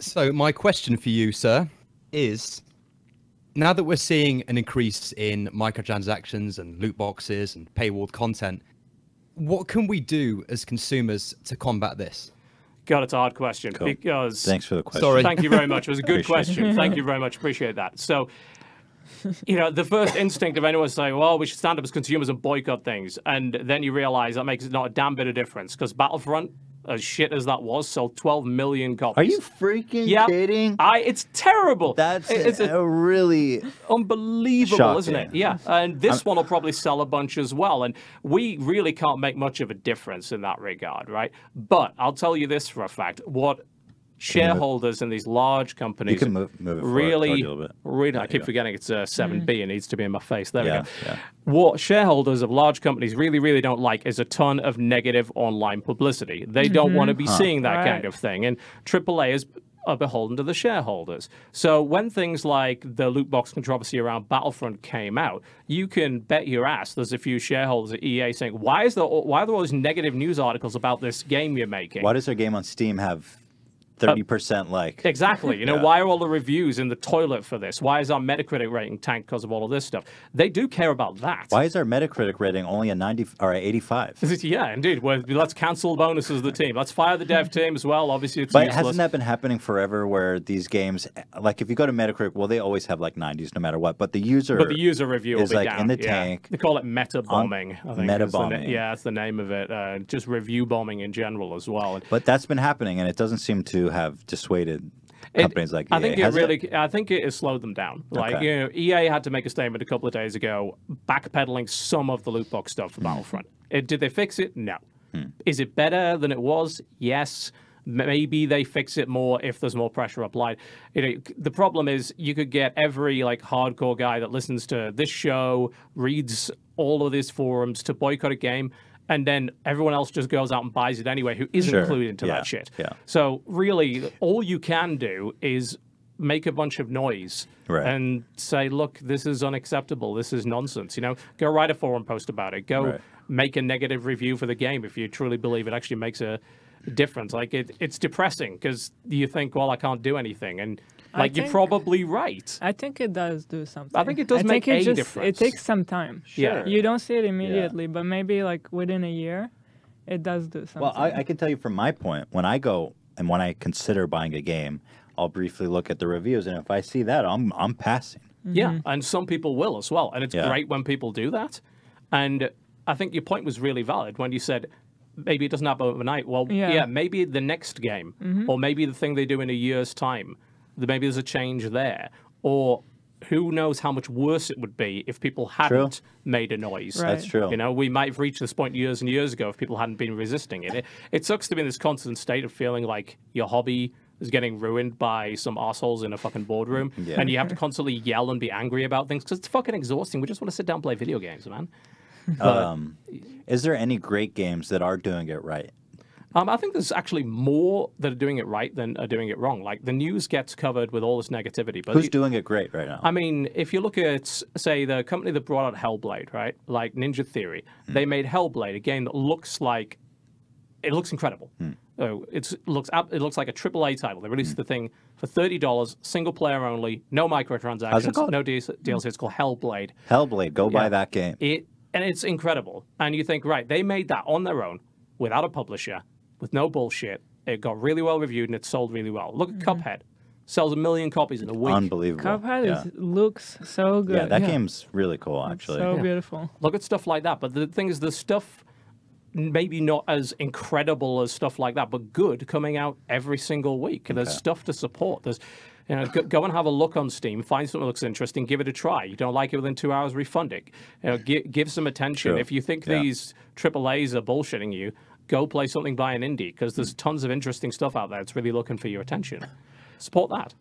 So my question for you, sir, is now that we're seeing an increase in microtransactions and loot boxes and paywalled content, what can we do as consumers to combat this? God, it's a hard question because... Thanks for the question. Sorry. Thank you very much. It was a good question. Thank you very much. Appreciate that. So, the first instinct of anyone is saying, well, we should stand up as consumers and boycott things. And then you realize that makes not a damn bit of difference because Battlefront, as shit as that was, sold 12 million copies. Are you freaking kidding? It's terrible. It's a really unbelievable, shocking. isn't it? Yeah, and this one will probably sell a bunch as well. And we really can't make much of a difference in that regard, right? But I'll tell you this for a fact: what shareholders in these large companies you can move it really, really. I keep forgetting it's 7B. It needs to be in my face. There we go. Yeah. What shareholders of large companies really, really don't like is a ton of negative online publicity. They don't want to be seeing that kind of thing. And AAA are beholden to the shareholders. So when things like the loot box controversy around Battlefront came out, you can bet your ass there's a few shareholders at EA saying, why are there all these negative news articles about this game you're making? Why does their game on Steam have 30% like? Exactly. Why are all the reviews in the toilet for this? Why is our Metacritic rating tanked because of all of this stuff? They do care about that. Why is our Metacritic rating only a 90 or 85? Yeah, indeed. Well, let's cancel bonuses of the team. Let's fire the dev team as well. Obviously, it's But useless. hasn't that been happening forever where these games, like if you go to Metacritic, well, they always have like 90s no matter what, but the user review is will be like down. in the tank. They call it meta bombing. I think meta bombing. That's the name of it. Just review bombing in general as well. But that's been happening, and it doesn't seem to have dissuaded companies like EA. I think it has slowed them down. Like EA had to make a statement a couple of days ago, backpedaling some of the loot box stuff for Battlefront. Did they fix it? No. Is it better than it was? Yes. Maybe they fix it more if there's more pressure applied. The problem is you could get every like hardcore guy that listens to this show, reads all of these forums to boycott a game, and then everyone else just goes out and buys it anyway who isn't included into that shit. So really, all you can do is make a bunch of noise and say, look, this is unacceptable. This is nonsense. Go write a forum post about it. Go make a negative review for the game if you truly believe it actually makes a difference. Like it's depressing because you think, well, I can't do anything. And you're probably right. I think it does do something. I think it does make a difference. It takes some time. Yeah. You don't see it immediately, but maybe like within a year, it does do something. Well, I can tell you from my point, when I go and when I consider buying a game, I'll briefly look at the reviews, and if I see that, I'm passing. Yeah, and some people will as well. And it's great when people do that. And I think your point was really valid when you said, maybe it doesn't happen overnight. Well, maybe the next game, or maybe the thing they do in a year's time, maybe there's a change there. Or who knows how much worse it would be if people hadn't made a noise. That's true. We might have reached this point years and years ago if people hadn't been resisting it. It sucks to be in this constant state of feeling like your hobby is getting ruined by some assholes in a fucking boardroom, and you have to constantly yell and be angry about things because it's fucking exhausting. We just want to sit down and play video games, man. Is there any great games that are doing it right? I think there's actually more that are doing it right than are doing it wrong. Like, the news gets covered with all this negativity. But who's doing it great right now? I mean, if you look at, say, the company that brought out Hellblade, right? Like Ninja Theory. They made Hellblade, a game that looks like... It looks incredible. It looks like a AAA title. They released the thing for $30, single player only, no microtransactions, How's it called? no DLC. It's called Hellblade. Hellblade, go buy that game. And it's incredible. And you think, right, they made that on their own, without a publisher, with no bullshit. It got really well reviewed and it sold really well. Look at Cuphead. Sells 1 million copies in a week. Unbelievable. Cuphead looks so good. Yeah, that game's really cool, actually. It's so beautiful. Look at stuff like that. But the thing is, the stuff maybe not as incredible as stuff like that, but good, coming out every single week. There's stuff to support. There's, go and have a look on Steam, find something that looks interesting, give it a try. You don't like it within 2 hours, refund it. Give some attention. True. If you think these AAAs are bullshitting you, go play something by an indie, because there's tons of interesting stuff out there that's really looking for your attention. Support that.